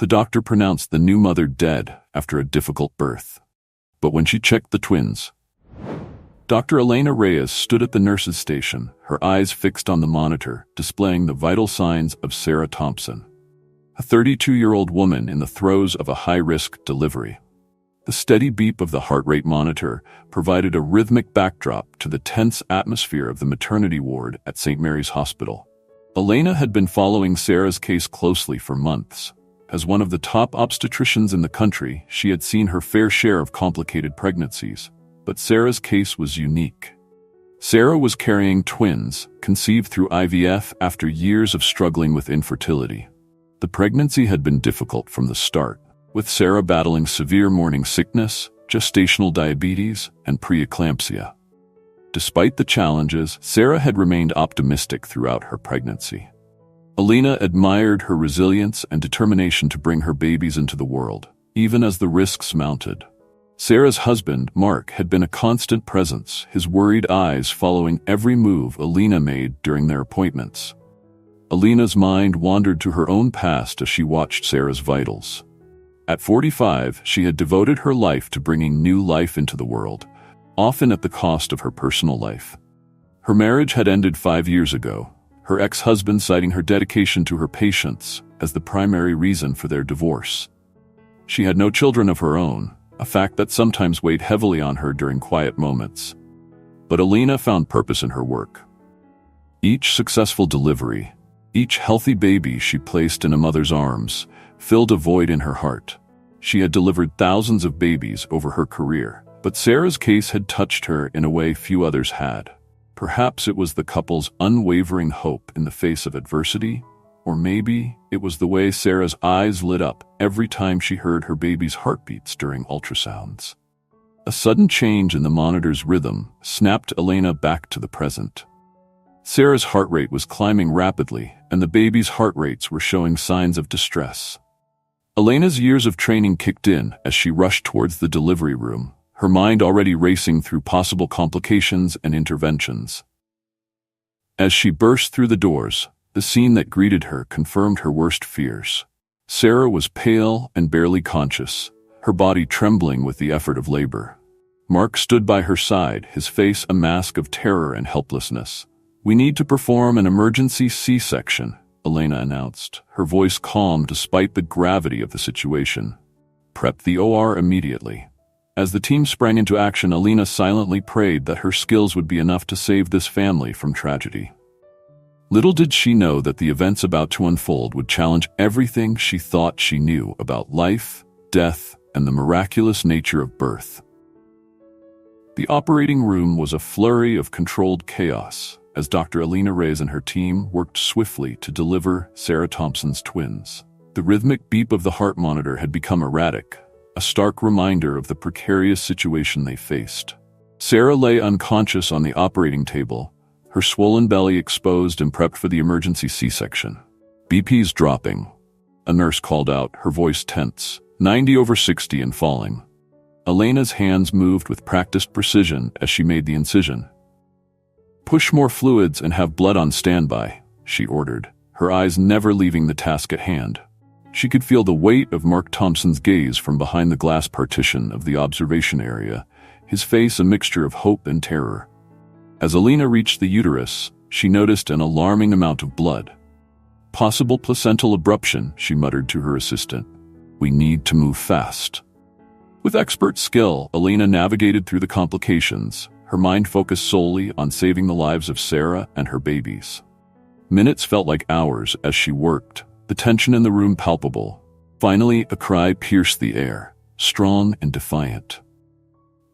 The doctor pronounced the new mother dead after a difficult birth. But when she checked the twins, Dr. Elena Reyes stood at the nurse's station, her eyes fixed on the monitor, displaying the vital signs of Sarah Thompson, a 32-year-old woman in the throes of a high-risk delivery. The steady beep of the heart rate monitor provided a rhythmic backdrop to the tense atmosphere of the maternity ward at St. Mary's Hospital. Elena had been following Sarah's case closely for months. As one of the top obstetricians in the country, she had seen her fair share of complicated pregnancies. But Sarah's case was unique. Sarah was carrying twins, conceived through IVF after years of struggling with infertility. The pregnancy had been difficult from the start, with Sarah battling severe morning sickness, gestational diabetes, and preeclampsia. Despite the challenges, Sarah had remained optimistic throughout her pregnancy. Elena admired her resilience and determination to bring her babies into the world, even as the risks mounted. Sarah's husband, Mark, had been a constant presence, his worried eyes following every move Elena made during their appointments. Elena's mind wandered to her own past as she watched Sarah's vitals. At 45, she had devoted her life to bringing new life into the world, often at the cost of her personal life. Her marriage had ended 5 years ago, her ex-husband citing her dedication to her patients as the primary reason for their divorce. She had no children of her own, a fact that sometimes weighed heavily on her during quiet moments. But Elena found purpose in her work. Each successful delivery, each healthy baby she placed in a mother's arms, filled a void in her heart. She had delivered thousands of babies over her career, but Sarah's case had touched her in a way few others had. Perhaps it was the couple's unwavering hope in the face of adversity, or maybe it was the way Sarah's eyes lit up every time she heard her baby's heartbeats during ultrasounds. A sudden change in the monitor's rhythm snapped Elena back to the present. Sarah's heart rate was climbing rapidly, and the baby's heart rates were showing signs of distress. Elena's years of training kicked in as she rushed towards the delivery room, her mind already racing through possible complications and interventions. As she burst through the doors, the scene that greeted her confirmed her worst fears. Sarah was pale and barely conscious, her body trembling with the effort of labor. Mark stood by her side, his face a mask of terror and helplessness. "We need to perform an emergency C-section," Elena announced, her voice calm despite the gravity of the situation. "Prep the OR immediately." As the team sprang into action, Elena silently prayed that her skills would be enough to save this family from tragedy. Little did she know that the events about to unfold would challenge everything she thought she knew about life, death, and the miraculous nature of birth. The operating room was a flurry of controlled chaos as Dr. Elena Reyes and her team worked swiftly to deliver Sarah Thompson's twins. The rhythmic beep of the heart monitor had become erratic, a stark reminder of the precarious situation they faced. Sarah lay unconscious on the operating table, her swollen belly exposed and prepped for the emergency C-section. "BP's dropping," a nurse called out, her voice tense, 90/60 and falling. Elena's hands moved with practiced precision as she made the incision. "Push more fluids and have blood on standby," she ordered, her eyes never leaving the task at hand. She could feel the weight of Mark Thompson's gaze from behind the glass partition of the observation area, his face a mixture of hope and terror. As Elena reached the uterus, she noticed an alarming amount of blood. "Possible placental abruption," she muttered to her assistant. "We need to move fast." With expert skill, Elena navigated through the complications, her mind focused solely on saving the lives of Sarah and her babies. Minutes felt like hours as she worked, the tension in the room palpable. Finally, a cry pierced the air, strong and defiant.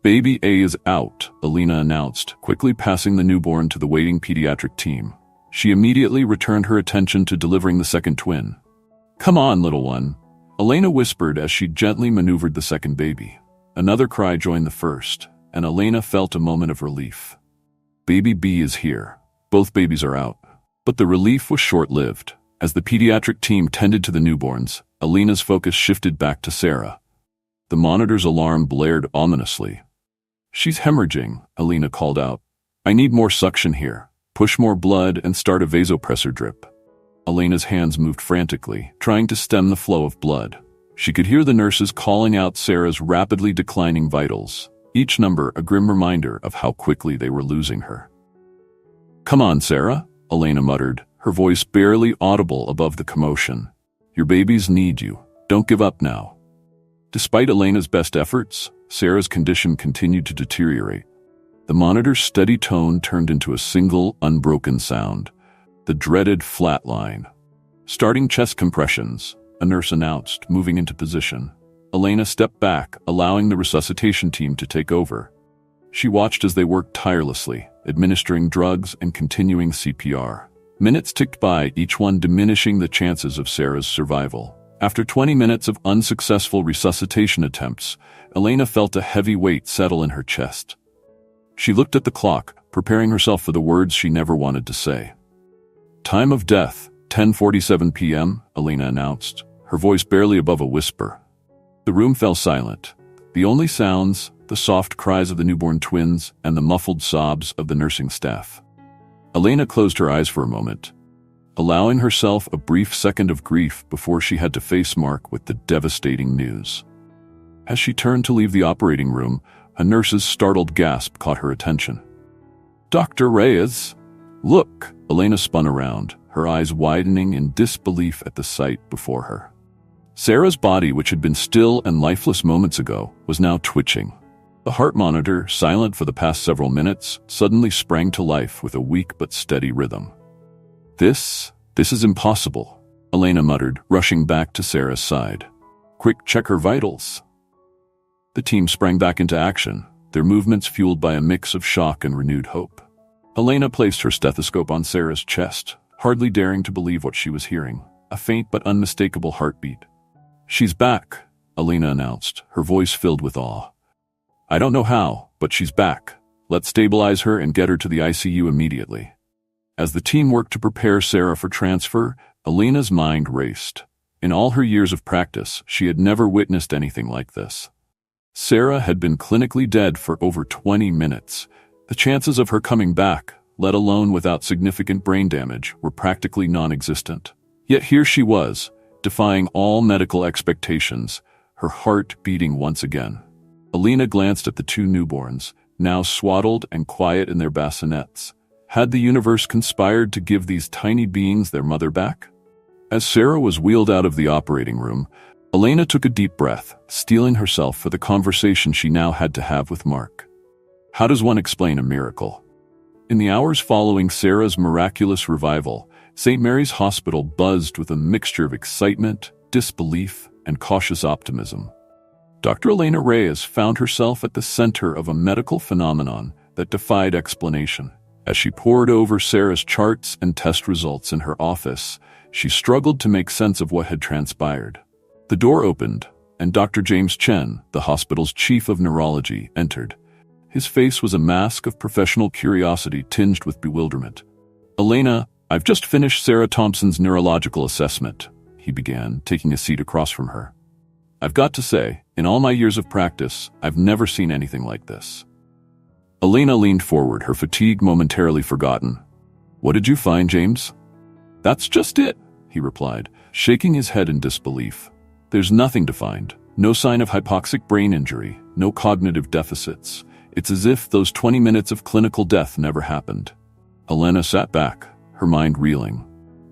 "Baby A is out," Elena announced, quickly passing the newborn to the waiting pediatric team. She immediately returned her attention to delivering the second twin. "Come on, little one," Elena whispered as she gently maneuvered the second baby. Another cry joined the first, and Elena felt a moment of relief. Baby B is here. Both babies are out. But the relief was short-lived. As the pediatric team tended to the newborns, Elena's focus shifted back to Sarah. The monitor's alarm blared ominously. "She's hemorrhaging," Elena called out. "I need more suction here. Push more blood and start a vasopressor drip." Elena's hands moved frantically, trying to stem the flow of blood. She could hear the nurses calling out Sarah's rapidly declining vitals, each number a grim reminder of how quickly they were losing her. "Come on, Sarah," Elena muttered, her voice barely audible above the commotion. "Your babies need you. Don't give up now." Despite Elena's best efforts, Sarah's condition continued to deteriorate. The monitor's steady tone turned into a single, unbroken sound, the dreaded flat line. "Starting chest compressions," a nurse announced, moving into position. Elena stepped back, allowing the resuscitation team to take over. She watched as they worked tirelessly, administering drugs and continuing CPR. Minutes ticked by, each one diminishing the chances of Sarah's survival. After 20 minutes of unsuccessful resuscitation attempts, Elena felt a heavy weight settle in her chest. She looked at the clock, preparing herself for the words she never wanted to say. "Time of death, 10:47 p.m., Elena announced, her voice barely above a whisper. The room fell silent. The only sounds, the soft cries of the newborn twins and the muffled sobs of the nursing staff. Elena closed her eyes for a moment, allowing herself a brief second of grief before she had to face Mark with the devastating news. As she turned to leave the operating room, a nurse's startled gasp caught her attention. "Dr. Reyes!" "Look!" Elena spun around, her eyes widening in disbelief at the sight before her. Sarah's body, which had been still and lifeless moments ago, was now twitching. The heart monitor, silent for the past several minutes, suddenly sprang to life with a weak but steady rhythm. This is impossible," Elena muttered, rushing back to Sarah's side. "Quick, check her vitals." The team sprang back into action, their movements fueled by a mix of shock and renewed hope. Elena placed her stethoscope on Sarah's chest, hardly daring to believe what she was hearing, a faint but unmistakable heartbeat. "She's back," Elena announced, her voice filled with awe. "I don't know how, but she's back. Let's stabilize her and get her to the ICU immediately." As the team worked to prepare Sarah for transfer, Elena's mind raced. In all her years of practice, she had never witnessed anything like this. Sarah had been clinically dead for over 20 minutes. The chances of her coming back, let alone without significant brain damage, were practically non-existent. Yet here she was, defying all medical expectations, her heart beating once again. Elena glanced at the two newborns, now swaddled and quiet in their bassinets. Had the universe conspired to give these tiny beings their mother back? As Sarah was wheeled out of the operating room, Elena took a deep breath, steeling herself for the conversation she now had to have with Mark. How does one explain a miracle? In the hours following Sarah's miraculous revival, St. Mary's Hospital buzzed with a mixture of excitement, disbelief, and cautious optimism. Dr. Elena Reyes found herself at the center of a medical phenomenon that defied explanation. As she pored over Sarah's charts and test results in her office, she struggled to make sense of what had transpired. The door opened, and Dr. James Chen, the hospital's chief of neurology, entered. His face was a mask of professional curiosity tinged with bewilderment. "Elena, I've just finished Sarah Thompson's neurological assessment," he began, taking a seat across from her. "I've got to say, in all my years of practice, I've never seen anything like this." Elena leaned forward, her fatigue momentarily forgotten. "What did you find, James?" "That's just it," he replied, shaking his head in disbelief. "There's nothing to find. No sign of hypoxic brain injury, no cognitive deficits. It's as if those 20 minutes of clinical death never happened." Elena sat back, her mind reeling.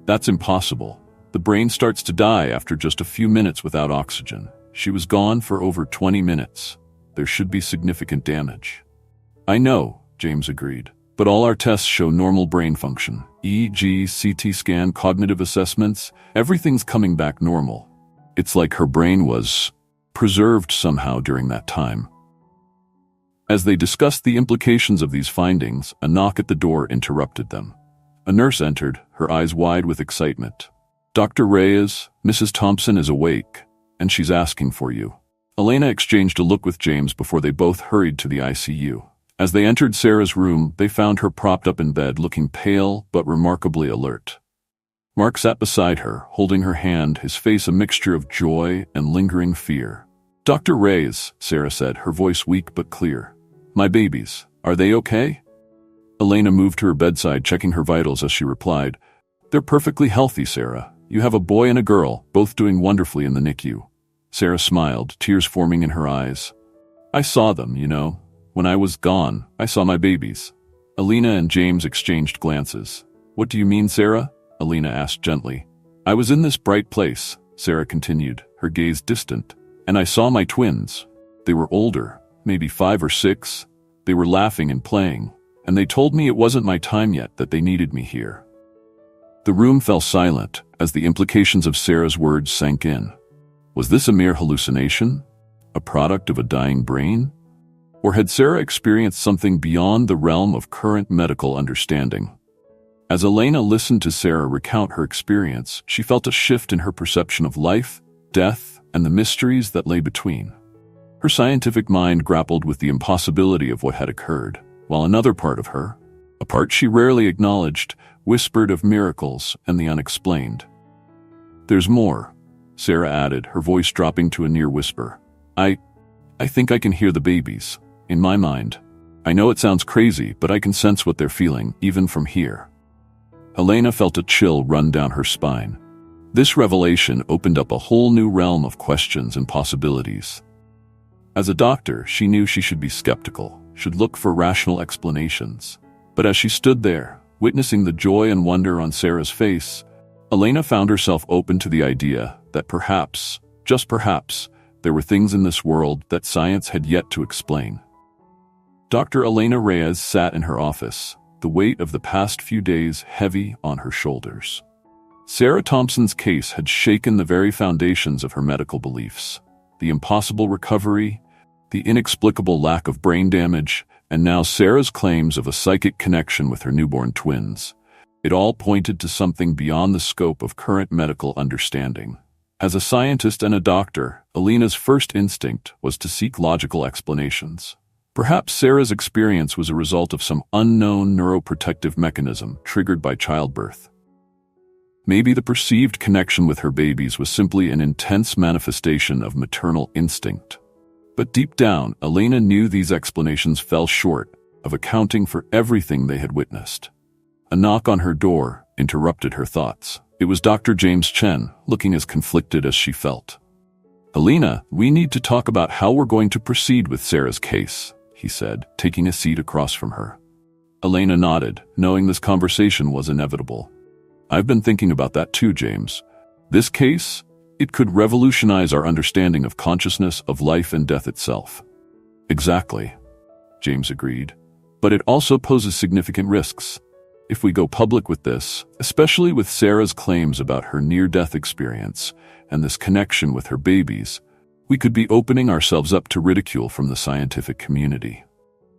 "That's impossible. The brain starts to die after just a few minutes without oxygen. She was gone for over 20 minutes. There should be significant damage." "I know," James agreed, "but all our tests show normal brain function. EEG, CT scan, cognitive assessments, everything's coming back normal. It's like her brain was preserved somehow during that time." As they discussed the implications of these findings, a knock at the door interrupted them. A nurse entered, her eyes wide with excitement. "Dr. Reyes, Mrs. Thompson is awake, and she's asking for you." Elena exchanged a look with James before they both hurried to the ICU. As they entered Sarah's room, they found her propped up in bed, looking pale but remarkably alert. Mark sat beside her, holding her hand, his face a mixture of joy and lingering fear. "Dr. Reyes," Sarah said, her voice weak but clear. "My babies, are they okay?" Elena moved to her bedside, checking her vitals as she replied, They're perfectly healthy, Sarah. You have a boy and a girl, both doing wonderfully in the NICU. Sarah smiled, tears forming in her eyes. I saw them, you know. When I was gone, I saw my babies. Alina and James exchanged glances. What do you mean, Sarah? Alina asked gently. I was in this bright place, Sarah continued, her gaze distant, and I saw my twins. They were older, maybe 5 or 6. They were laughing and playing, and they told me it wasn't my time yet, that they needed me here. The room fell silent as the implications of Sarah's words sank in. Was this a mere hallucination? A product of a dying brain? Or had Sarah experienced something beyond the realm of current medical understanding? As Elena listened to Sarah recount her experience, she felt a shift in her perception of life, death, and the mysteries that lay between. Her scientific mind grappled with the impossibility of what had occurred, while another part of her, a part she rarely acknowledged, whispered of miracles and the unexplained. There's more, Sarah added, her voice dropping to a near whisper. I think I can hear the babies. In my mind. I know it sounds crazy, but I can sense what they're feeling, even from here. Elena felt a chill run down her spine. This revelation opened up a whole new realm of questions and possibilities. As a doctor, she knew she should be skeptical, should look for rational explanations. But as she stood there, witnessing the joy and wonder on Sarah's face, Elena found herself open to the idea that perhaps, just perhaps, there were things in this world that science had yet to explain. Dr. Elena Reyes sat in her office, the weight of the past few days heavy on her shoulders. Sarah Thompson's case had shaken the very foundations of her medical beliefs. The impossible recovery, the inexplicable lack of brain damage, and now Sarah's claims of a psychic connection with her newborn twins. It all pointed to something beyond the scope of current medical understanding. As a scientist and a doctor, Elena's first instinct was to seek logical explanations. Perhaps Sarah's experience was a result of some unknown neuroprotective mechanism triggered by childbirth. Maybe the perceived connection with her babies was simply an intense manifestation of maternal instinct. But deep down, Elena knew these explanations fell short of accounting for everything they had witnessed. A knock on her door interrupted her thoughts. It was Dr. James Chen, looking as conflicted as she felt. Elena, we need to talk about how we're going to proceed with Sarah's case, he said, taking a seat across from her. Elena nodded, knowing this conversation was inevitable. I've been thinking about that too, James. This case, it could revolutionize our understanding of consciousness, of life and death itself. Exactly, James agreed. But it also poses significant risks. If we go public with this, especially with Sarah's claims about her near-death experience and this connection with her babies, we could be opening ourselves up to ridicule from the scientific community.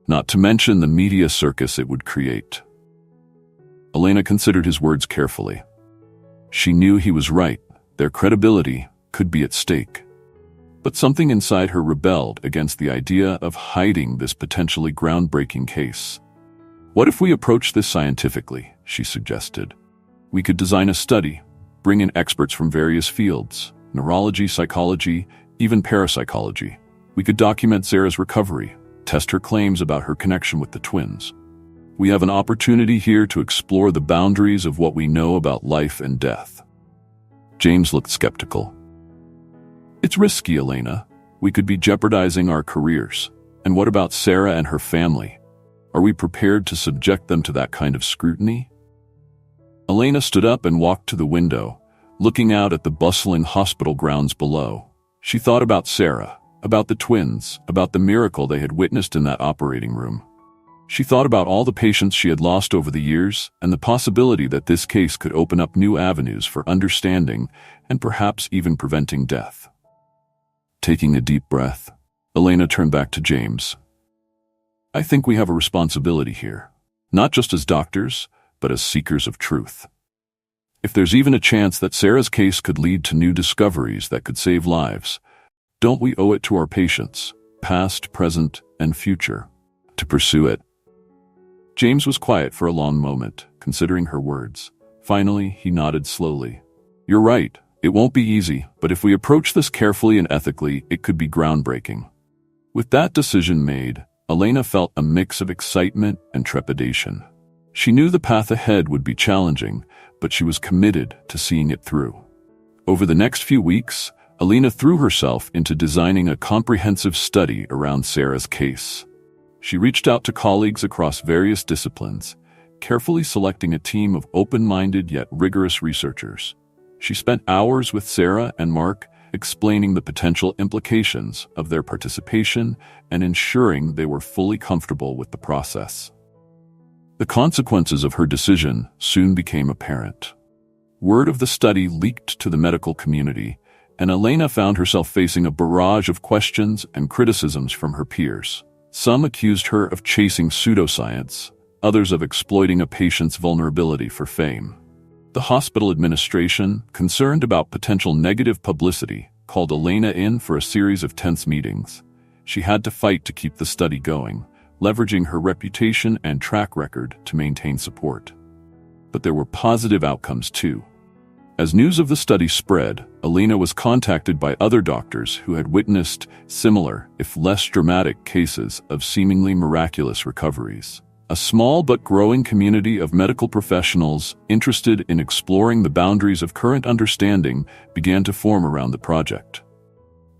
Not to mention the media circus it would create. Elena considered his words carefully. She knew he was right. Their credibility could be at stake. But something inside her rebelled against the idea of hiding this potentially groundbreaking case. What if we approach this scientifically, she suggested. We could design a study, bring in experts from various fields, neurology, psychology, even parapsychology. We could document Sarah's recovery, test her claims about her connection with the twins. We have an opportunity here to explore the boundaries of what we know about life and death. James looked skeptical. It's risky, Elena. We could be jeopardizing our careers. And what about Sarah and her family? Are we prepared to subject them to that kind of scrutiny? Elena stood up and walked to the window, looking out at the bustling hospital grounds below. She thought about Sarah, about the twins, about the miracle they had witnessed in that operating room. She thought about all the patients she had lost over the years and the possibility that this case could open up new avenues for understanding and perhaps even preventing death. Taking a deep breath, Elena turned back to James. I think we have a responsibility here, not just as doctors, but as seekers of truth. If there's even a chance that Sarah's case could lead to new discoveries that could save lives, don't we owe it to our patients, past, present, and future, to pursue it? James was quiet for a long moment, considering her words. Finally, he nodded slowly. You're right, it won't be easy, but if we approach this carefully and ethically, it could be groundbreaking. With that decision made, Elena felt a mix of excitement and trepidation. She knew the path ahead would be challenging, but she was committed to seeing it through. Over the next few weeks, Alina threw herself into designing a comprehensive study around Sarah's case. She reached out to colleagues across various disciplines, carefully selecting a team of open-minded yet rigorous researchers. She spent hours with Sarah and Mark, explaining the potential implications of their participation and ensuring they were fully comfortable with the process. The consequences of her decision soon became apparent. Word of the study leaked to the medical community, and Elena found herself facing a barrage of questions and criticisms from her peers. Some accused her of chasing pseudoscience, others of exploiting a patient's vulnerability for fame. The hospital administration, concerned about potential negative publicity, called Elena in for a series of tense meetings. She had to fight to keep the study going, leveraging her reputation and track record to maintain support. But there were positive outcomes too. As news of the study spread, Elena was contacted by other doctors who had witnessed similar, if less dramatic, cases of seemingly miraculous recoveries. A small but growing community of medical professionals interested in exploring the boundaries of current understanding began to form around the project.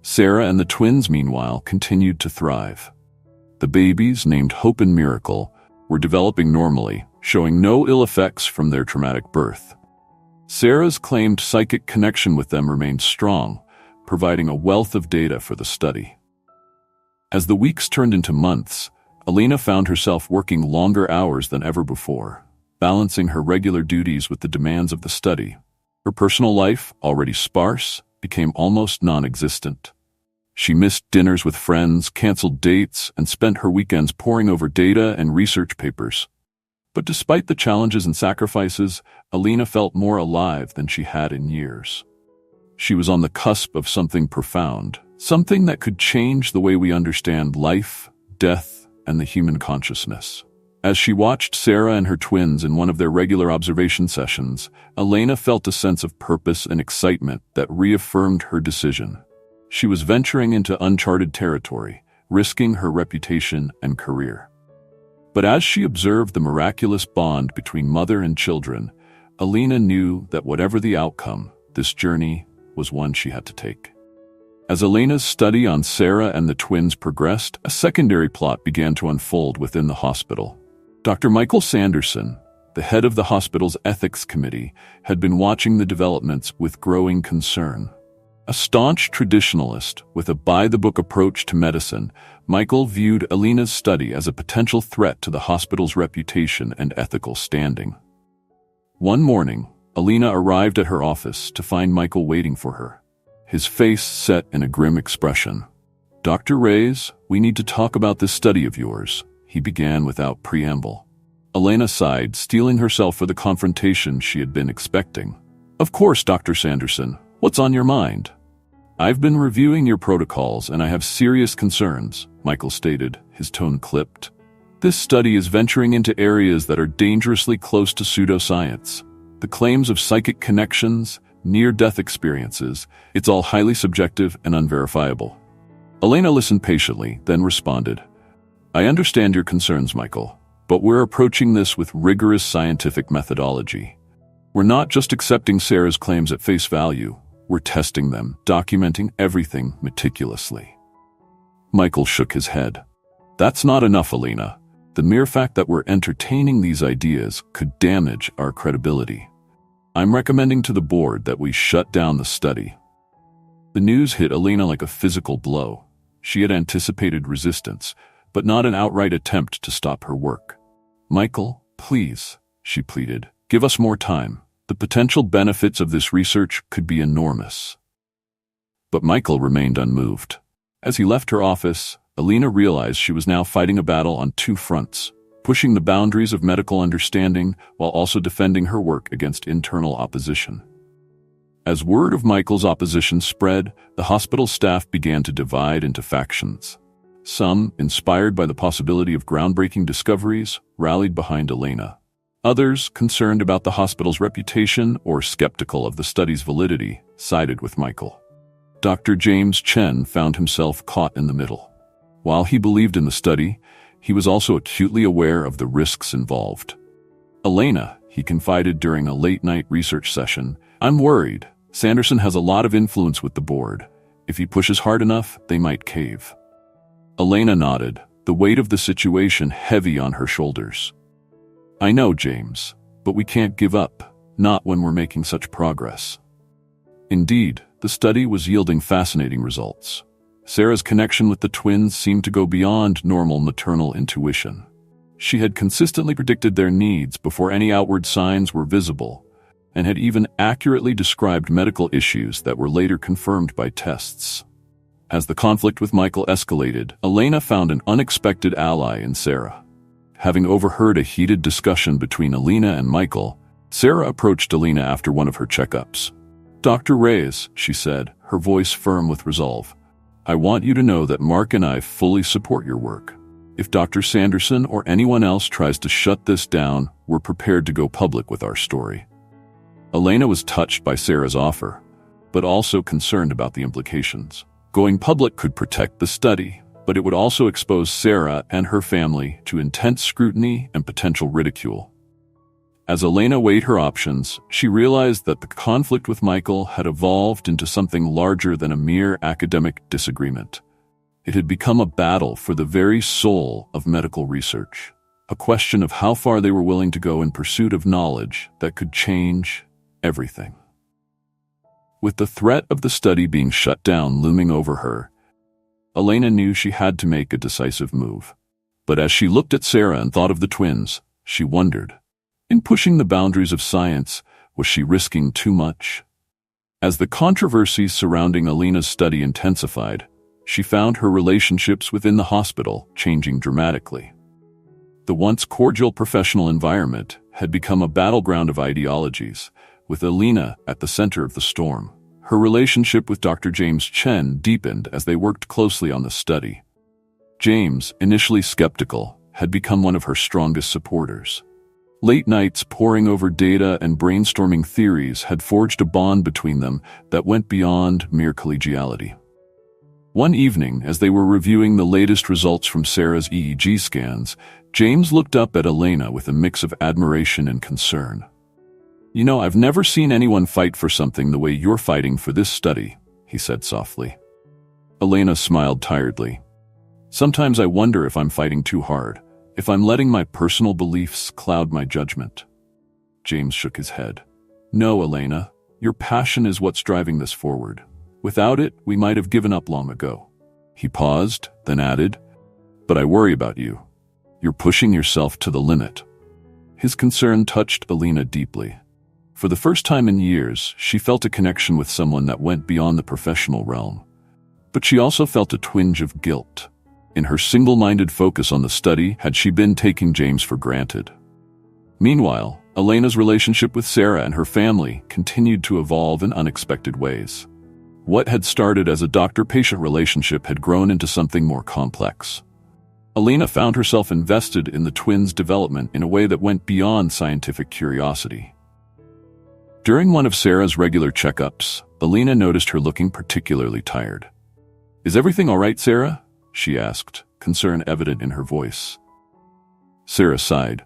Sarah and the twins, meanwhile, continued to thrive. The babies, named Hope and Miracle, were developing normally, showing no ill effects from their traumatic birth. Sarah's claimed psychic connection with them remained strong, providing a wealth of data for the study. As the weeks turned into months, Elena found herself working longer hours than ever before, balancing her regular duties with the demands of the study. Her personal life, already sparse, became almost non-existent. She missed dinners with friends, canceled dates, and spent her weekends poring over data and research papers. But despite the challenges and sacrifices, Elena felt more alive than she had in years. She was on the cusp of something profound, something that could change the way we understand life, death, and the human consciousness. As she watched Sarah and her twins in one of their regular observation sessions, Elena felt a sense of purpose and excitement that reaffirmed her decision. She was venturing into uncharted territory, risking her reputation and career. But as she observed the miraculous bond between mother and children, Elena knew that whatever the outcome, this journey was one she had to take. As Elena's study on Sarah and the twins progressed, a secondary plot began to unfold within the hospital. Dr. Michael Sanderson, the head of the hospital's ethics committee, had been watching the developments with growing concern. A staunch traditionalist with a by-the-book approach to medicine, Michael viewed Elena's study as a potential threat to the hospital's reputation and ethical standing. One morning, Elena arrived at her office to find Michael waiting for her, his face set in a grim expression. "Dr. Reyes, we need to talk about this study of yours," he began without preamble. Elena sighed, steeling herself for the confrontation she had been expecting. "Of course, Dr. Sanderson. What's on your mind?" "I've been reviewing your protocols and I have serious concerns," Michael stated, his tone clipped. "This study is venturing into areas that are dangerously close to pseudoscience. The claims of psychic connections, near-death experiences, it's all highly subjective and unverifiable." Elena listened patiently, then responded, "I understand your concerns, Michael, but we're approaching this with rigorous scientific methodology. We're not just accepting Sarah's claims at face value. We're testing them, documenting everything meticulously." Michael shook his head. "That's not enough, Elena. The mere fact that we're entertaining these ideas could damage our credibility. I'm recommending to the board that we shut down the study." The news hit Elena like a physical blow. She had anticipated resistance, but not an outright attempt to stop her work. "Michael, please," she pleaded, "give us more time. The potential benefits of this research could be enormous." But Michael remained unmoved. As he left her office, Elena realized she was now fighting a battle on two fronts, pushing the boundaries of medical understanding while also defending her work against internal opposition. As word of Michael's opposition spread, the hospital staff began to divide into factions. Some, inspired by the possibility of groundbreaking discoveries, rallied behind Elena. Others, concerned about the hospital's reputation or skeptical of the study's validity, sided with Michael. Dr. James Chen found himself caught in the middle. While he believed in the study, he was also acutely aware of the risks involved. "Elena," he confided during a late-night research session, "I'm worried. Sanderson has a lot of influence with the board. If he pushes hard enough, they might cave." Elena nodded, the weight of the situation heavy on her shoulders. "I know, James, but we can't give up, not when we're making such progress." Indeed, the study was yielding fascinating results. Sarah's connection with the twins seemed to go beyond normal maternal intuition. She had consistently predicted their needs before any outward signs were visible, and had even accurately described medical issues that were later confirmed by tests. As the conflict with Michael escalated, Elena found an unexpected ally in Sarah. Having overheard a heated discussion between Elena and Michael, Sarah approached Elena after one of her checkups. "Dr. Reyes," she said, her voice firm with resolve, "I want you to know that Mark and I fully support your work. If Dr. Sanderson or anyone else tries to shut this down, we're prepared to go public with our story." Elena was touched by Sarah's offer, but also concerned about the implications. Going public could protect the study, but it would also expose Sarah and her family to intense scrutiny and potential ridicule. As Elena weighed her options, she realized that the conflict with Michael had evolved into something larger than a mere academic disagreement. It had become a battle for the very soul of medical research, a question of how far they were willing to go in pursuit of knowledge that could change everything. With the threat of the study being shut down looming over her, Elena knew she had to make a decisive move. But as she looked at Sarah and thought of the twins, she wondered, in pushing the boundaries of science, was she risking too much? As the controversies surrounding Elena's study intensified, she found her relationships within the hospital changing dramatically. The once cordial professional environment had become a battleground of ideologies, with Elena at the center of the storm. Her relationship with Dr. James Chen deepened as they worked closely on the study. James, initially skeptical, had become one of her strongest supporters. Late nights poring over data and brainstorming theories had forged a bond between them that went beyond mere collegiality. One evening, as they were reviewing the latest results from Sarah's EEG scans, James looked up at Elena with a mix of admiration and concern. "You know, I've never seen anyone fight for something the way you're fighting for this study," he said softly. Elena smiled tiredly. "Sometimes I wonder if I'm fighting too hard, if I'm letting my personal beliefs cloud my judgment." James shook his head. "No, Elena, your passion is what's driving this forward. Without it, we might have given up long ago." He paused, then added, "But I worry about you. You're pushing yourself to the limit." His concern touched Elena deeply. For the first time in years, she felt a connection with someone that went beyond the professional realm. But she also felt a twinge of guilt. In her single-minded focus on the study, had she been taking James for granted? Meanwhile, Elena's relationship with Sarah and her family continued to evolve in unexpected ways. What had started as a doctor-patient relationship had grown into something more complex. Elena found herself invested in the twins' development in a way that went beyond scientific curiosity. During one of Sarah's regular checkups, Elena noticed her looking particularly tired. "Is everything all right, Sarah?" she asked, concern evident in her voice. Sarah sighed.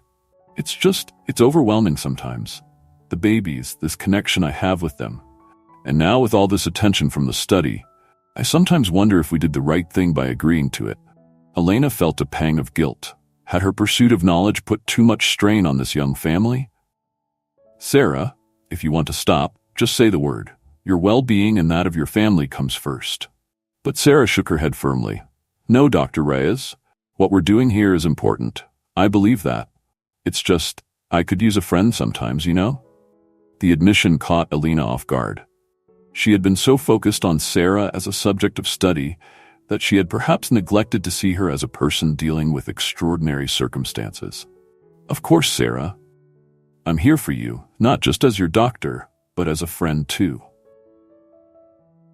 It's overwhelming sometimes. The babies, this connection I have with them. And now with all this attention from the study, I sometimes wonder if we did the right thing by agreeing to it." Elena felt a pang of guilt. Had her pursuit of knowledge put too much strain on this young family? "Sarah, if you want to stop, just say the word. Your well-being and that of your family comes first." But Sarah shook her head firmly. "No, Dr. Reyes. What we're doing here is important. I believe that. It's just, I could use a friend sometimes, you know?" The admission caught Elena off guard. She had been so focused on Sarah as a subject of study that she had perhaps neglected to see her as a person dealing with extraordinary circumstances. "Of course, Sarah. I'm here for you, not just as your doctor, but as a friend too."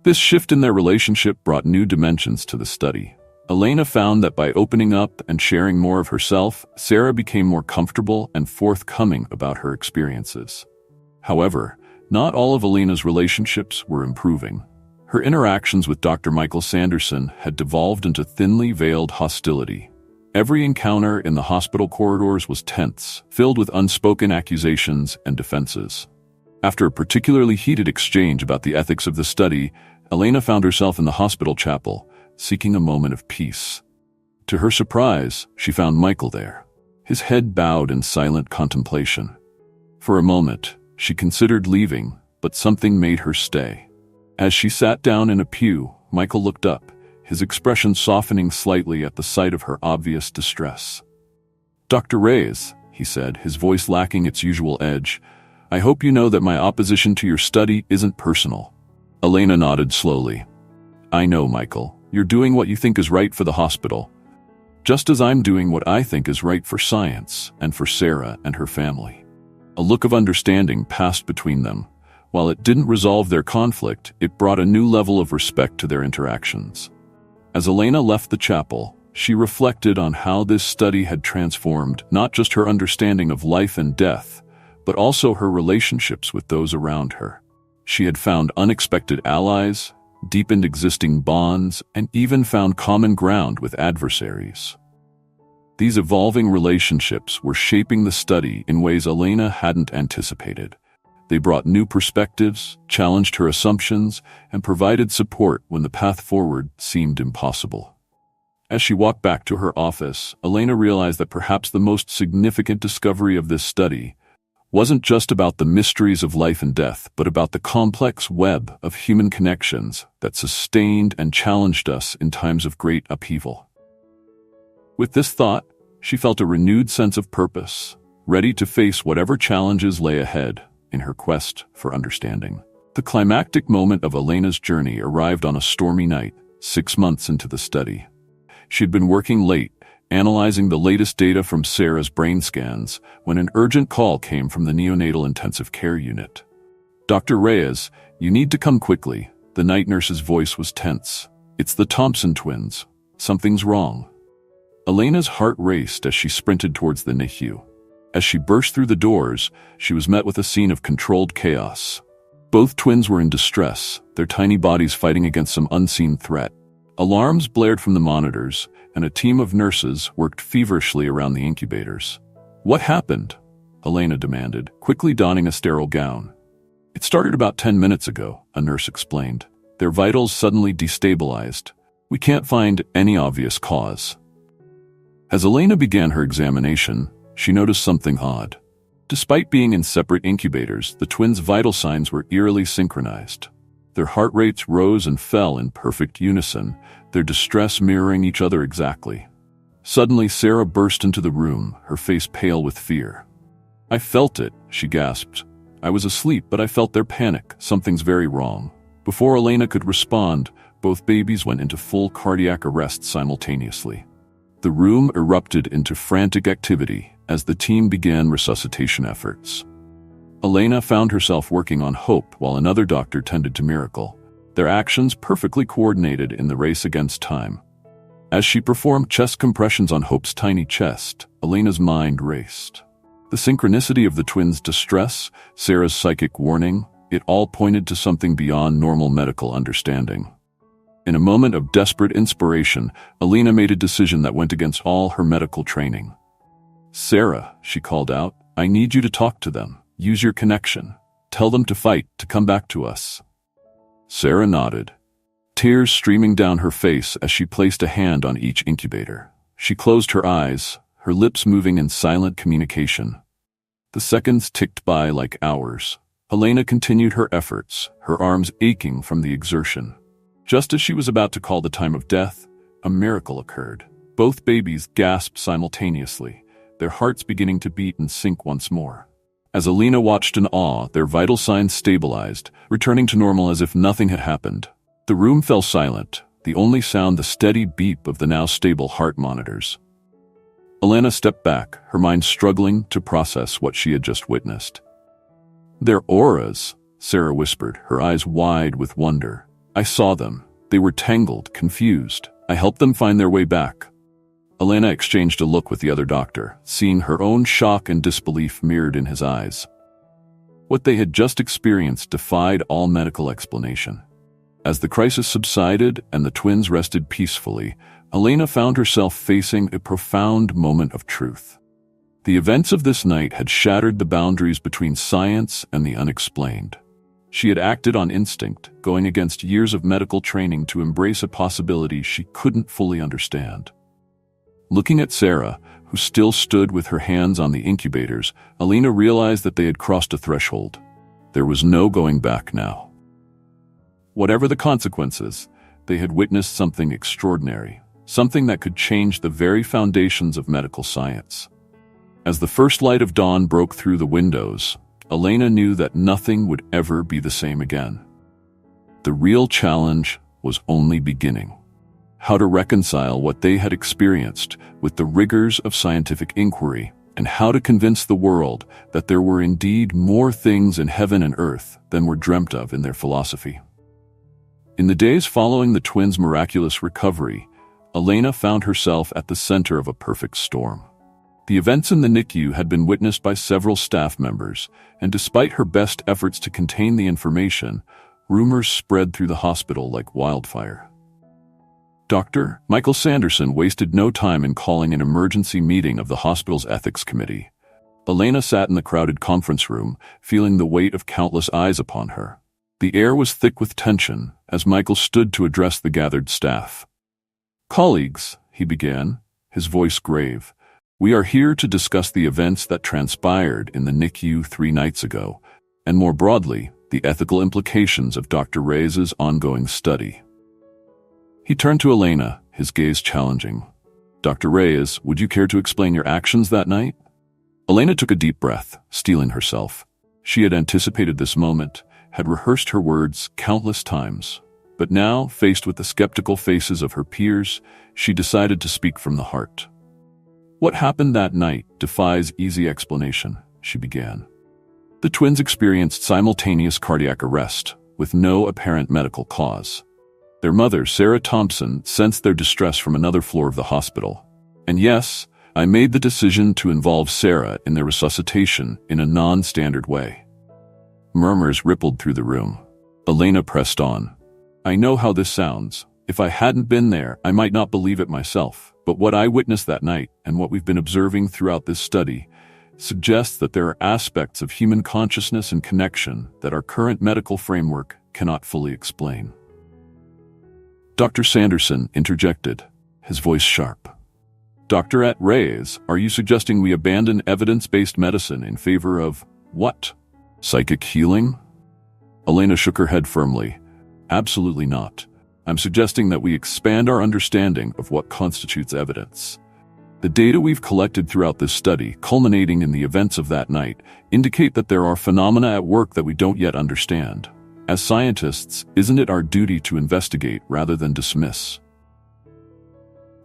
This shift in their relationship brought new dimensions to the study. Elena found that by opening up and sharing more of herself, Sarah became more comfortable and forthcoming about her experiences. However, not all of Elena's relationships were improving. Her interactions with Dr. Michael Sanderson had devolved into thinly veiled hostility. Every encounter in the hospital corridors was tense, filled with unspoken accusations and defenses. After a particularly heated exchange about the ethics of the study, Elena found herself in the hospital chapel, seeking a moment of peace. To her surprise, she found Michael there, his head bowed in silent contemplation. For a moment, she considered leaving, but something made her stay. As she sat down in a pew, Michael looked up, his expression softening slightly at the sight of her obvious distress. "Dr. Reyes," he said, his voice lacking its usual edge, "I hope you know that my opposition to your study isn't personal." Elena nodded slowly. "I know, Michael. You're doing what you think is right for the hospital, just as I'm doing what I think is right for science and for Sarah and her family." A look of understanding passed between them. While it didn't resolve their conflict, it brought a new level of respect to their interactions. As Elena left the chapel, she reflected on how this study had transformed not just her understanding of life and death, but also her relationships with those around her. She had found unexpected allies, deepened existing bonds, and even found common ground with adversaries. These evolving relationships were shaping the study in ways Elena hadn't anticipated. They brought new perspectives, challenged her assumptions, and provided support when the path forward seemed impossible. As she walked back to her office, Elena realized that perhaps the most significant discovery of this study wasn't just about the mysteries of life and death, but about the complex web of human connections that sustained and challenged us in times of great upheaval. With this thought, she felt a renewed sense of purpose, ready to face whatever challenges lay ahead in her quest for understanding. The climactic moment of Elena's journey arrived on a stormy night, 6 months into the study. She had been working late, analyzing the latest data from Sarah's brain scans, when an urgent call came from the neonatal intensive care unit. "Dr. Reyes, you need to come quickly." The night nurse's voice was tense. "It's the Thompson twins. Something's wrong." Elena's heart raced as she sprinted towards the NICU. As she burst through the doors, she was met with a scene of controlled chaos. Both twins were in distress, their tiny bodies fighting against some unseen threat. Alarms blared from the monitors, and a team of nurses worked feverishly around the incubators. "What happened?" Elena demanded, quickly donning a sterile gown. "It started about 10 minutes ago," a nurse explained. "Their vitals suddenly destabilized. We can't find any obvious cause." As Elena began her examination, she noticed something odd. Despite being in separate incubators, the twins' vital signs were eerily synchronized. Their heart rates rose and fell in perfect unison, their distress mirroring each other exactly. Suddenly, Sarah burst into the room, her face pale with fear. "I felt it," she gasped. "I was asleep, but I felt their panic. Something's very wrong." Before Elena could respond, both babies went into full cardiac arrest simultaneously. The room erupted into frantic activity as the team began resuscitation efforts. Elena found herself working on Hope while another doctor tended to Miracle, their actions perfectly coordinated in the race against time. As she performed chest compressions on Hope's tiny chest, Elena's mind raced. The synchronicity of the twins' distress, Sarah's psychic warning, it all pointed to something beyond normal medical understanding. In a moment of desperate inspiration, Elena made a decision that went against all her medical training. "Sarah," she called out, "I need you to talk to them. Use your connection. Tell them to fight, to come back to us." Sarah nodded, tears streaming down her face as she placed a hand on each incubator. She closed her eyes, her lips moving in silent communication. The seconds ticked by like hours. Elena continued her efforts, her arms aching from the exertion. Just as she was about to call the time of death, a miracle occurred. Both babies gasped simultaneously, their hearts beginning to beat and sink once more. As Elena watched in awe, their vital signs stabilized, returning to normal as if nothing had happened. The room fell silent, the only sound the steady beep of the now stable heart monitors. Elena stepped back, her mind struggling to process what she had just witnessed. "Their auras," Sarah whispered, her eyes wide with wonder. "I saw them. They were tangled, confused. I helped them find their way back." Elena exchanged a look with the other doctor, seeing her own shock and disbelief mirrored in his eyes. What they had just experienced defied all medical explanation. As the crisis subsided and the twins rested peacefully, Elena found herself facing a profound moment of truth. The events of this night had shattered the boundaries between science and the unexplained. She had acted on instinct, going against years of medical training to embrace a possibility she couldn't fully understand. Looking at Sarah, who still stood with her hands on the incubators, Elena realized that they had crossed a threshold. There was no going back now. Whatever the consequences, they had witnessed something extraordinary, something that could change the very foundations of medical science. As the first light of dawn broke through the windows, Elena knew that nothing would ever be the same again. The real challenge was only beginning. How to reconcile what they had experienced with the rigors of scientific inquiry, and how to convince the world that there were indeed more things in heaven and earth than were dreamt of in their philosophy. In the days following the twins' miraculous recovery, Elena found herself at the center of a perfect storm. The events in the NICU had been witnessed by several staff members, and despite her best efforts to contain the information, rumors spread through the hospital like wildfire. Dr. Michael Sanderson wasted no time in calling an emergency meeting of the hospital's ethics committee. Elena sat in the crowded conference room, feeling the weight of countless eyes upon her. The air was thick with tension as Michael stood to address the gathered staff. "Colleagues," he began, his voice grave, "we are here to discuss the events that transpired in the NICU 3 nights ago, and more broadly, the ethical implications of Dr. Reyes's ongoing study." He turned to Elena, his gaze challenging. "Dr. Reyes, would you care to explain your actions that night?" Elena took a deep breath, steeling herself. She had anticipated this moment, had rehearsed her words countless times, but now, faced with the skeptical faces of her peers, she decided to speak from the heart. "What happened that night defies easy explanation," she began. The twins experienced simultaneous cardiac arrest, with no apparent medical cause. Their mother, Sarah Thompson, sensed their distress from another floor of the hospital. And yes, I made the decision to involve Sarah in their resuscitation in a non-standard way. Murmurs rippled through the room. Elena pressed on. "I know how this sounds. If I hadn't been there, I might not believe it myself. But what I witnessed that night, and what we've been observing throughout this study, suggests that there are aspects of human consciousness and connection that our current medical framework cannot fully explain." Dr. Sanderson interjected, his voice sharp. "Dr. Reyes, are you suggesting we abandon evidence-based medicine in favor of what? Psychic healing?" Elena shook her head firmly. "Absolutely not. I'm suggesting that we expand our understanding of what constitutes evidence. The data we've collected throughout this study, culminating in the events of that night, indicate that there are phenomena at work that we don't yet understand. As scientists, isn't it our duty to investigate rather than dismiss?"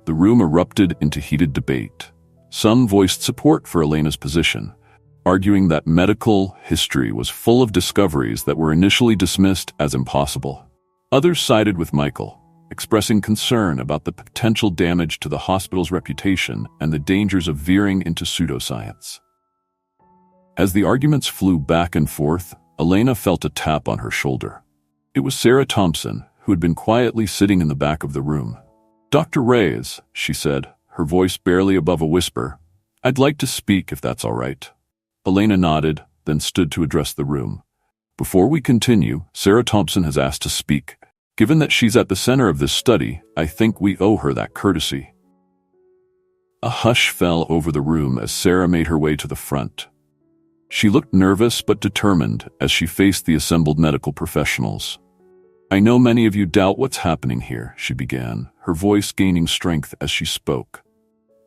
The room erupted into heated debate. Some voiced support for Elena's position, arguing that medical history was full of discoveries that were initially dismissed as impossible. Others sided with Michael, expressing concern about the potential damage to the hospital's reputation and the dangers of veering into pseudoscience. As the arguments flew back and forth, Elena felt a tap on her shoulder. It was Sarah Thompson, who had been quietly sitting in the back of the room. "Dr. Reyes," she said, her voice barely above a whisper, "I'd like to speak if that's all right." Elena nodded, then stood to address the room. "Before we continue, Sarah Thompson has asked to speak. Given that she's at the center of this study, I think we owe her that courtesy." A hush fell over the room as Sarah made her way to the front. She looked nervous but determined as she faced the assembled medical professionals. "I know many of you doubt what's happening here," she began, her voice gaining strength as she spoke.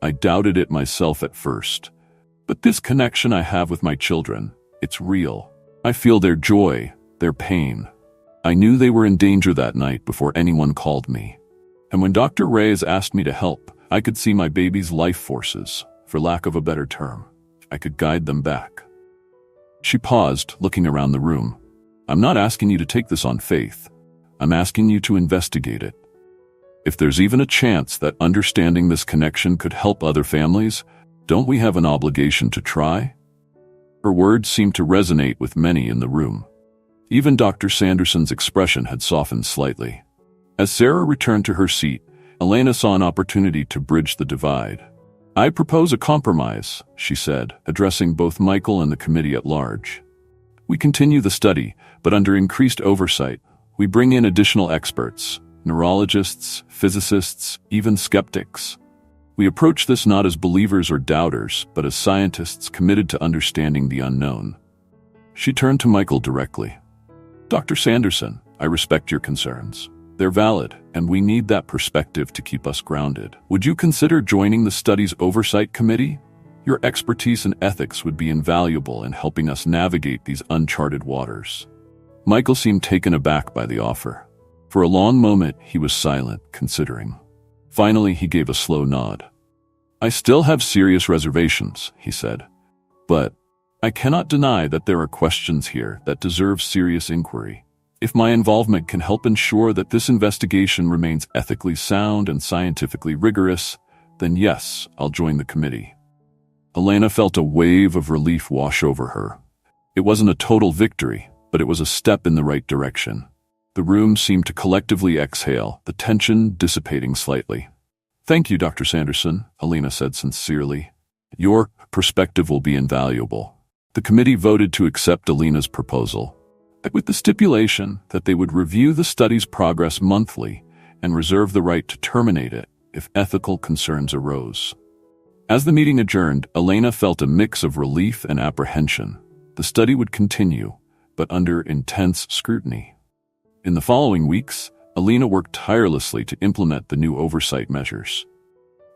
"I doubted it myself at first. But this connection I have with my children, it's real. I feel their joy, their pain. I knew they were in danger that night before anyone called me. And when Dr. Reyes asked me to help, I could see my baby's life forces, for lack of a better term. I could guide them back." She paused, looking around the room. "I'm not asking you to take this on faith. I'm asking you to investigate it. If there's even a chance that understanding this connection could help other families, don't we have an obligation to try?" Her words seemed to resonate with many in the room. Even Dr. Sanderson's expression had softened slightly. As Sarah returned to her seat, Elena saw an opportunity to bridge the divide. "I propose a compromise," she said, addressing both Michael and the committee at large. "We continue the study, but under increased oversight. We bring in additional experts, neurologists, physicists, even skeptics. We approach this not as believers or doubters, but as scientists committed to understanding the unknown." She turned to Michael directly. "Dr. Sanderson, I respect your concerns. They're valid, and we need that perspective to keep us grounded. Would you consider joining the study's oversight committee? Your expertise and ethics would be invaluable in helping us navigate these uncharted waters." Michael seemed taken aback by the offer. For a long moment, he was silent, considering. Finally, he gave a slow nod. "I still have serious reservations," he said. "But I cannot deny that there are questions here that deserve serious inquiry. If my involvement can help ensure that this investigation remains ethically sound and scientifically rigorous, then yes, I'll join the committee." Elena felt a wave of relief wash over her. It wasn't a total victory, but it was a step in the right direction. The room seemed to collectively exhale, the tension dissipating slightly. "Thank you, Dr. Sanderson," Elena said sincerely. "Your perspective will be invaluable." The committee voted to accept Elena's proposal, with the stipulation that they would review the study's progress monthly and reserve the right to terminate it if ethical concerns arose. As the meeting adjourned, Elena felt a mix of relief and apprehension. The study would continue, but under intense scrutiny. In the following weeks, Elena worked tirelessly to implement the new oversight measures.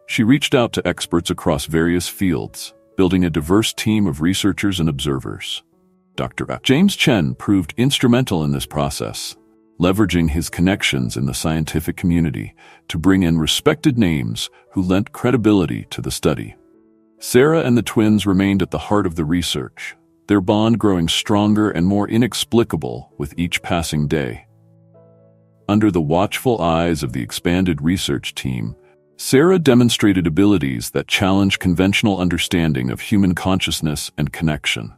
She reached out to experts across various fields, building a diverse team of researchers and observers. Dr. James Chen proved instrumental in this process, leveraging his connections in the scientific community to bring in respected names who lent credibility to the study. Sarah and the twins remained at the heart of the research, their bond growing stronger and more inexplicable with each passing day. Under the watchful eyes of the expanded research team, Sarah demonstrated abilities that challenge conventional understanding of human consciousness and connection.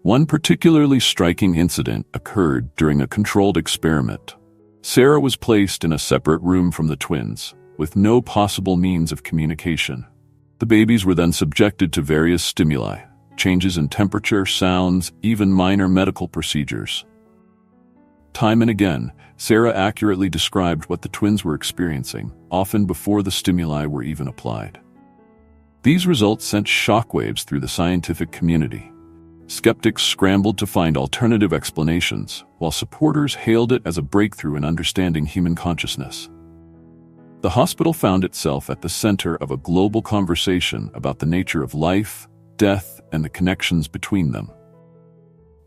One particularly striking incident occurred during a controlled experiment. Sarah was placed in a separate room from the twins, with no possible means of communication. The babies were then subjected to various stimuli, changes in temperature, sounds, even minor medical procedures. Time and again, Sarah accurately described what the twins were experiencing, often before the stimuli were even applied. These results sent shockwaves through the scientific community. Skeptics scrambled to find alternative explanations, while supporters hailed it as a breakthrough in understanding human consciousness. The hospital found itself at the center of a global conversation about the nature of life, death, and the connections between them.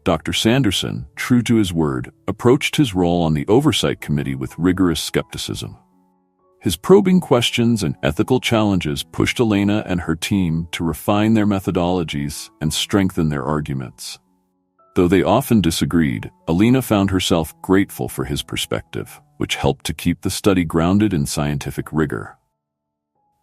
Dr. Sanderson, true to his word, approached his role on the oversight committee with rigorous skepticism. His probing questions and ethical challenges pushed Elena and her team to refine their methodologies and strengthen their arguments. Though they often disagreed, Elena found herself grateful for his perspective, which helped to keep the study grounded in scientific rigor.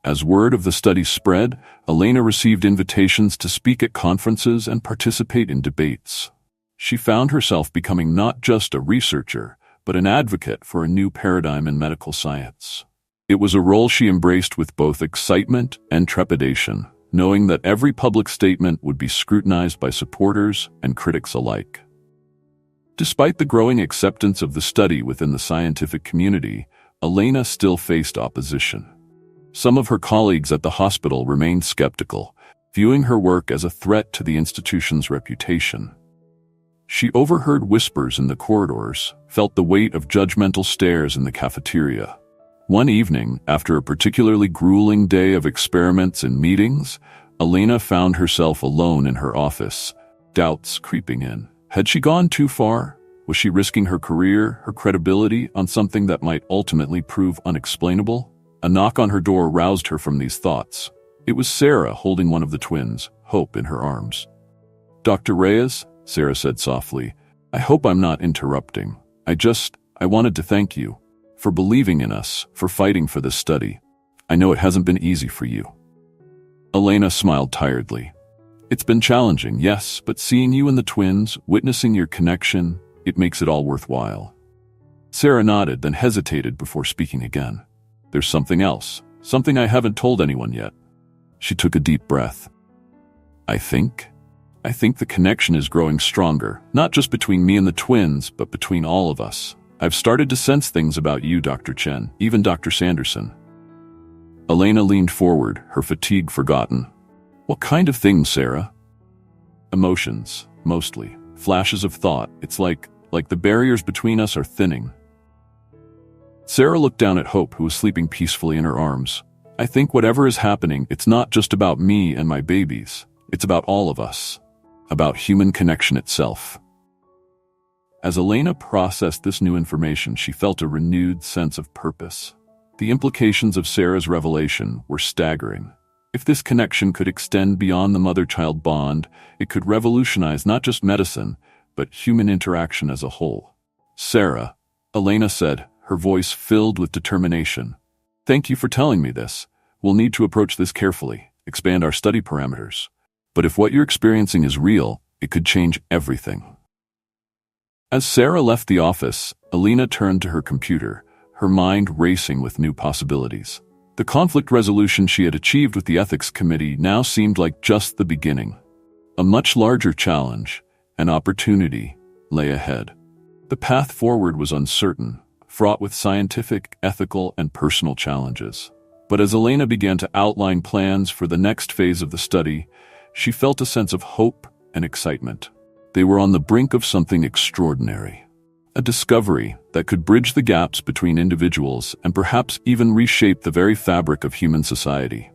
As word of the study spread, Elena received invitations to speak at conferences and participate in debates. She found herself becoming not just a researcher, but an advocate for a new paradigm in medical science. It was a role she embraced with both excitement and trepidation, knowing that every public statement would be scrutinized by supporters and critics alike. Despite the growing acceptance of the study within the scientific community, Elena still faced opposition. Some of her colleagues at the hospital remained skeptical, viewing her work as a threat to the institution's reputation. She overheard whispers in the corridors, felt the weight of judgmental stares in the cafeteria. One evening, after a particularly grueling day of experiments and meetings, Elena found herself alone in her office, doubts creeping in. Had she gone too far? Was she risking her career, her credibility, on something that might ultimately prove unexplainable? A knock on her door roused her from these thoughts. It was Sarah holding one of the twins, Hope, in her arms. "Dr. Reyes," Sarah said softly, "I hope I'm not interrupting. I wanted to thank you for believing in us, for fighting for this study. I know it hasn't been easy for you." Elena smiled tiredly. "It's been challenging, yes, but seeing you and the twins, witnessing your connection, it makes it all worthwhile." Sarah nodded, then hesitated before speaking again. There's something else, something I haven't told anyone yet. She took a deep breath. I think the connection is growing stronger, not just between me and the twins, but between all of us. I've started to sense things about you, Dr. Chen, even Dr. Sanderson. Elena leaned forward, her fatigue forgotten. What kind of things, Sarah? Emotions, mostly. Flashes of thought. It's like the barriers between us are thinning. Sarah looked down at Hope, who was sleeping peacefully in her arms. I think whatever is happening, it's not just about me and my babies. It's about all of us. About human connection itself. As Elena processed this new information, she felt a renewed sense of purpose. The implications of Sarah's revelation were staggering. If this connection could extend beyond the mother-child bond, it could revolutionize not just medicine, but human interaction as a whole. Sarah, Elena said, her voice filled with determination. Thank you for telling me this. We'll need to approach this carefully, expand our study parameters. But if what you're experiencing is real, it could change everything. As Sarah left the office, Elena turned to her computer, her mind racing with new possibilities. The conflict resolution she had achieved with the ethics committee now seemed like just the beginning. A much larger challenge, an opportunity, lay ahead. The path forward was uncertain, fraught with scientific, ethical, and personal challenges. But as Elena began to outline plans for the next phase of the study, she felt a sense of hope and excitement. They were on the brink of something extraordinary. A discovery that could bridge the gaps between individuals and perhaps even reshape the very fabric of human society.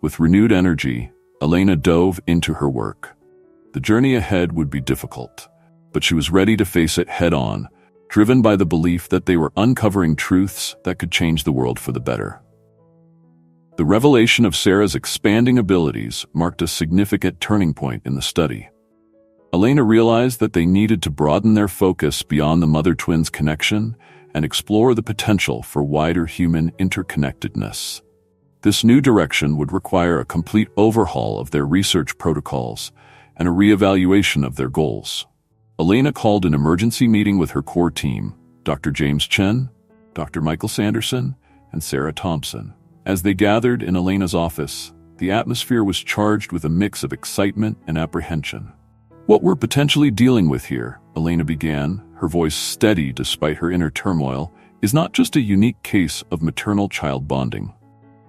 With renewed energy, Elena dove into her work. The journey ahead would be difficult, but she was ready to face it head-on, driven by the belief that they were uncovering truths that could change the world for the better. The revelation of Sarah's expanding abilities marked a significant turning point in the study. Elena realized that they needed to broaden their focus beyond the mother-twins connection and explore the potential for wider human interconnectedness. This new direction would require a complete overhaul of their research protocols and a reevaluation of their goals. Elena called an emergency meeting with her core team, Dr. James Chen, Dr. Michael Sanderson, and Sarah Thompson. As they gathered in Elena's office, the atmosphere was charged with a mix of excitement and apprehension. What we're potentially dealing with here, Elena began, her voice steady despite her inner turmoil, is not just a unique case of maternal-child bonding.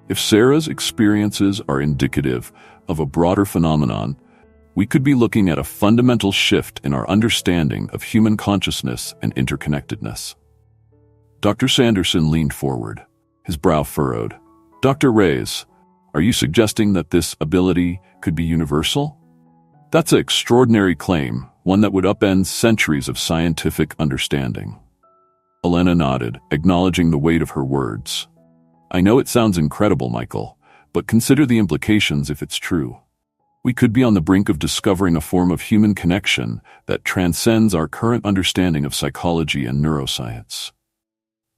If Sarah's experiences are indicative of a broader phenomenon, we could be looking at a fundamental shift in our understanding of human consciousness and interconnectedness. Dr. Sanderson leaned forward, his brow furrowed. Dr. Reyes, are you suggesting that this ability could be universal? That's an extraordinary claim, one that would upend centuries of scientific understanding. Elena nodded, acknowledging the weight of her words. I know it sounds incredible, Michael, but consider the implications if it's true. We could be on the brink of discovering a form of human connection that transcends our current understanding of psychology and neuroscience.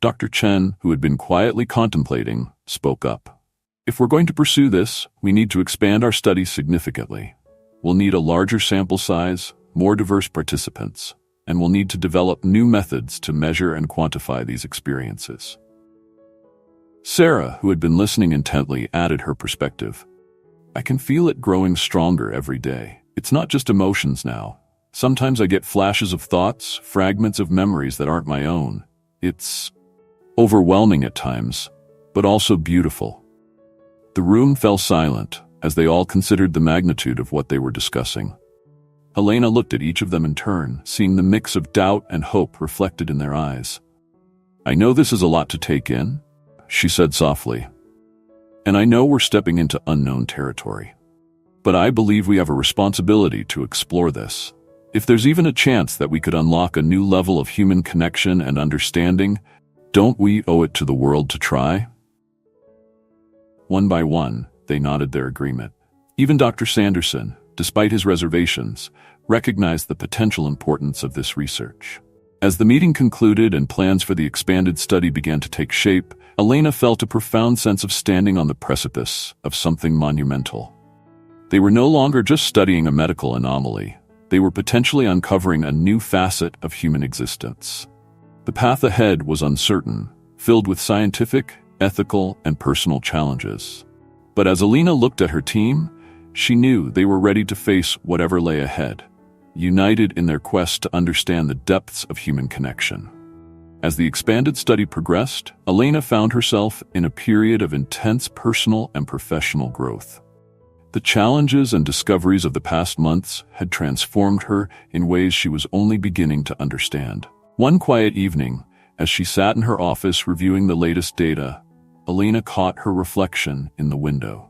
Dr. Chen, who had been quietly contemplating, spoke up. If we're going to pursue this, we need to expand our studies significantly. We'll need a larger sample size, more diverse participants, and we'll need to develop new methods to measure and quantify these experiences. Sarah, who had been listening intently, added her perspective. I can feel it growing stronger every day. It's not just emotions now. Sometimes I get flashes of thoughts, fragments of memories that aren't my own. It's overwhelming at times, but also beautiful. The room fell silent as they all considered the magnitude of what they were discussing. Elena looked at each of them in turn, seeing the mix of doubt and hope reflected in their eyes. I know this is a lot to take in, she said softly. And I know we're stepping into unknown territory. But I believe we have a responsibility to explore this. If there's even a chance that we could unlock a new level of human connection and understanding, don't we owe it to the world to try? One by one, they nodded their agreement. Even Dr. Sanderson, despite his reservations, recognized the potential importance of this research. As the meeting concluded and plans for the expanded study began to take shape, Elena felt a profound sense of standing on the precipice of something monumental. They were no longer just studying a medical anomaly. They were potentially uncovering a new facet of human existence. The path ahead was uncertain, filled with scientific, ethical, and personal challenges. But as Alina looked at her team, she knew they were ready to face whatever lay ahead, united in their quest to understand the depths of human connection. As the expanded study progressed, Alina found herself in a period of intense personal and professional growth. The challenges and discoveries of the past months had transformed her in ways she was only beginning to understand. One quiet evening, as she sat in her office reviewing the latest data, Alina caught her reflection in the window.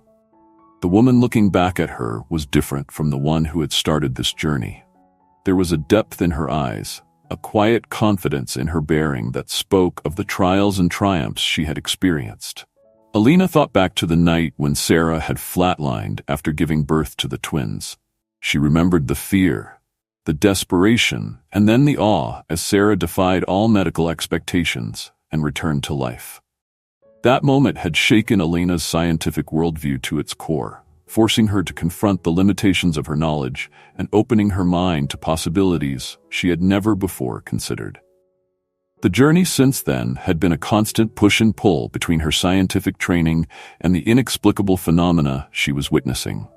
The woman looking back at her was different from the one who had started this journey. There was a depth in her eyes, a quiet confidence in her bearing that spoke of the trials and triumphs she had experienced. Alina thought back to the night when Sarah had flatlined after giving birth to the twins. She remembered the fear, the desperation, and then the awe as Sarah defied all medical expectations and returned to life. That moment had shaken Alina's scientific worldview to its core, forcing her to confront the limitations of her knowledge and opening her mind to possibilities she had never before considered. The journey since then had been a constant push and pull between her scientific training and the inexplicable phenomena she was witnessing.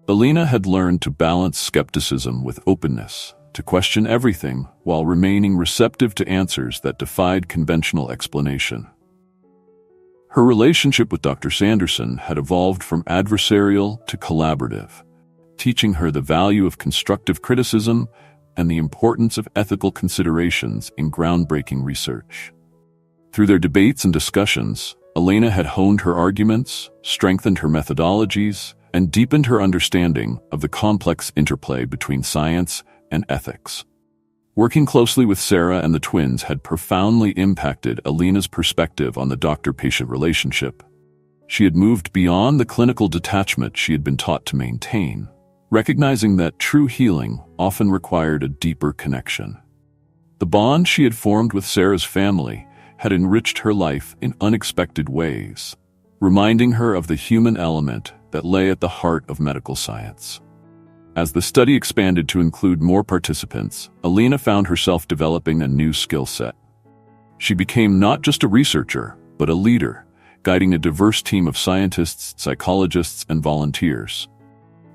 Alina had learned to balance skepticism with openness, to question everything while remaining receptive to answers that defied conventional explanation. Her relationship with Dr. Sanderson had evolved from adversarial to collaborative, teaching her the value of constructive criticism and the importance of ethical considerations in groundbreaking research. Through their debates and discussions, Alina had honed her arguments, strengthened her methodologies, and deepened her understanding of the complex interplay between science and ethics. Working closely with Sarah and the twins had profoundly impacted Alina's perspective on the doctor-patient relationship. She had moved beyond the clinical detachment she had been taught to maintain, recognizing that true healing often required a deeper connection. The bond she had formed with Sarah's family had enriched her life in unexpected ways, reminding her of the human element that lay at the heart of medical science. As the study expanded to include more participants, Alina found herself developing a new skill set. She became not just a researcher, but a leader, guiding a diverse team of scientists, psychologists, and volunteers.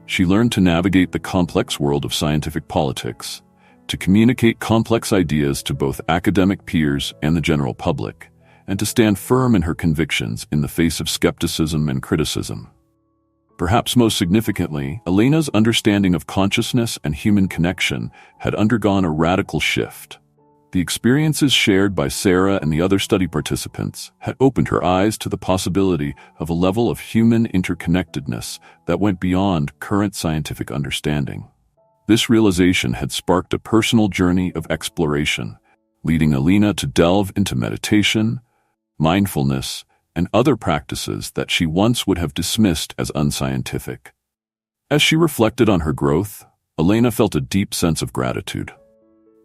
She learned to navigate the complex world of scientific politics, to communicate complex ideas to both academic peers and the general public, and to stand firm in her convictions in the face of skepticism and criticism. Perhaps most significantly, Alina's understanding of consciousness and human connection had undergone a radical shift. The experiences shared by Sarah and the other study participants had opened her eyes to the possibility of a level of human interconnectedness that went beyond current scientific understanding. This realization had sparked a personal journey of exploration, leading Alina to delve into meditation, mindfulness, and other practices that she once would have dismissed as unscientific. As she reflected on her growth, Alina felt a deep sense of gratitude.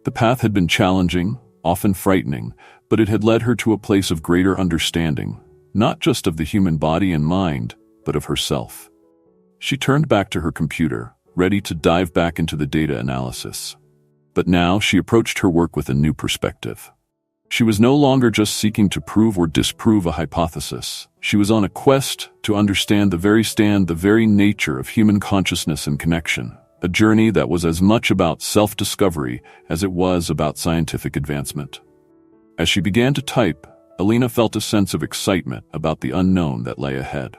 The path had been challenging, often frightening, but it had led her to a place of greater understanding, not just of the human body and mind, but of herself. She turned back to her computer, ready to dive back into the data analysis. But now she approached her work with a new perspective. She was no longer just seeking to prove or disprove a hypothesis. She was on a quest to understand the very nature of human consciousness and connection, a journey that was as much about self-discovery as it was about scientific advancement. As she began to type, Alina felt a sense of excitement about the unknown that lay ahead.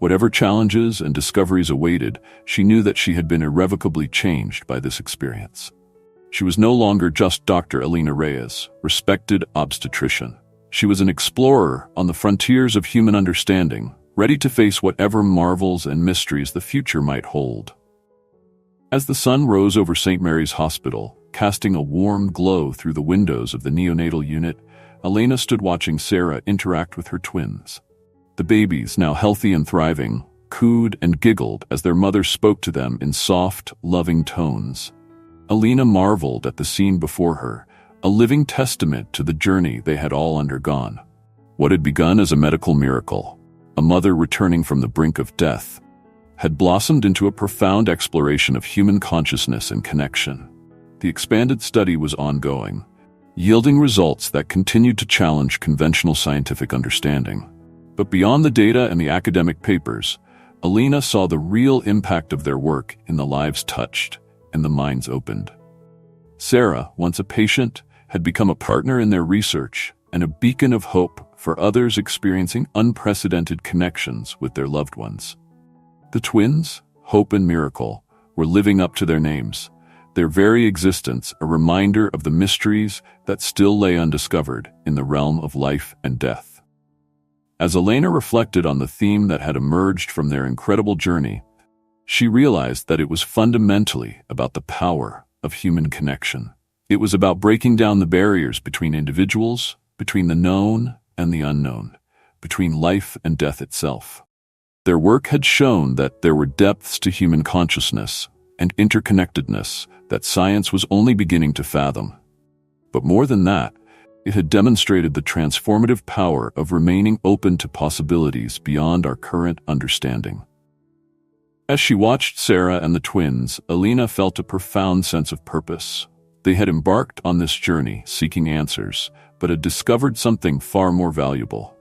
Whatever challenges and discoveries awaited, she knew that she had been irrevocably changed by this experience. She was no longer just Dr. Alina Reyes, respected obstetrician. She was an explorer on the frontiers of human understanding, ready to face whatever marvels and mysteries the future might hold. As the sun rose over St. Mary's Hospital, casting a warm glow through the windows of the neonatal unit, Alina stood watching Sarah interact with her twins. The babies, now healthy and thriving, cooed and giggled as their mother spoke to them in soft, loving tones. Alina marveled at the scene before her, a living testament to the journey they had all undergone. What had begun as a medical miracle, a mother returning from the brink of death, had blossomed into a profound exploration of human consciousness and connection. The expanded study was ongoing, yielding results that continued to challenge conventional scientific understanding. But beyond the data and the academic papers, Alina saw the real impact of their work in the lives touched and the minds opened. Sarah, once a patient, had become a partner in their research and a beacon of hope for others experiencing unprecedented connections with their loved ones. The twins, Hope and Miracle, were living up to their names, their very existence a reminder of the mysteries that still lay undiscovered in the realm of life and death. As Elena reflected on the theme that had emerged from their incredible journey, she realized that it was fundamentally about the power of human connection. It was about breaking down the barriers between individuals, between the known and the unknown, between life and death itself. Their work had shown that there were depths to human consciousness and interconnectedness that science was only beginning to fathom. But more than that, it had demonstrated the transformative power of remaining open to possibilities beyond our current understanding. As she watched Sarah and the twins, Alina felt a profound sense of purpose. They had embarked on this journey seeking answers, but had discovered something far more valuable.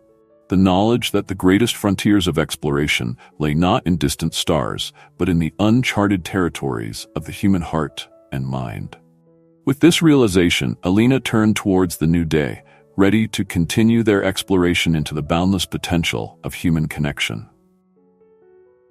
The knowledge that the greatest frontiers of exploration lay not in distant stars, but in the uncharted territories of the human heart and mind. With this realization, Alina turned towards the new day, ready to continue their exploration into the boundless potential of human connection.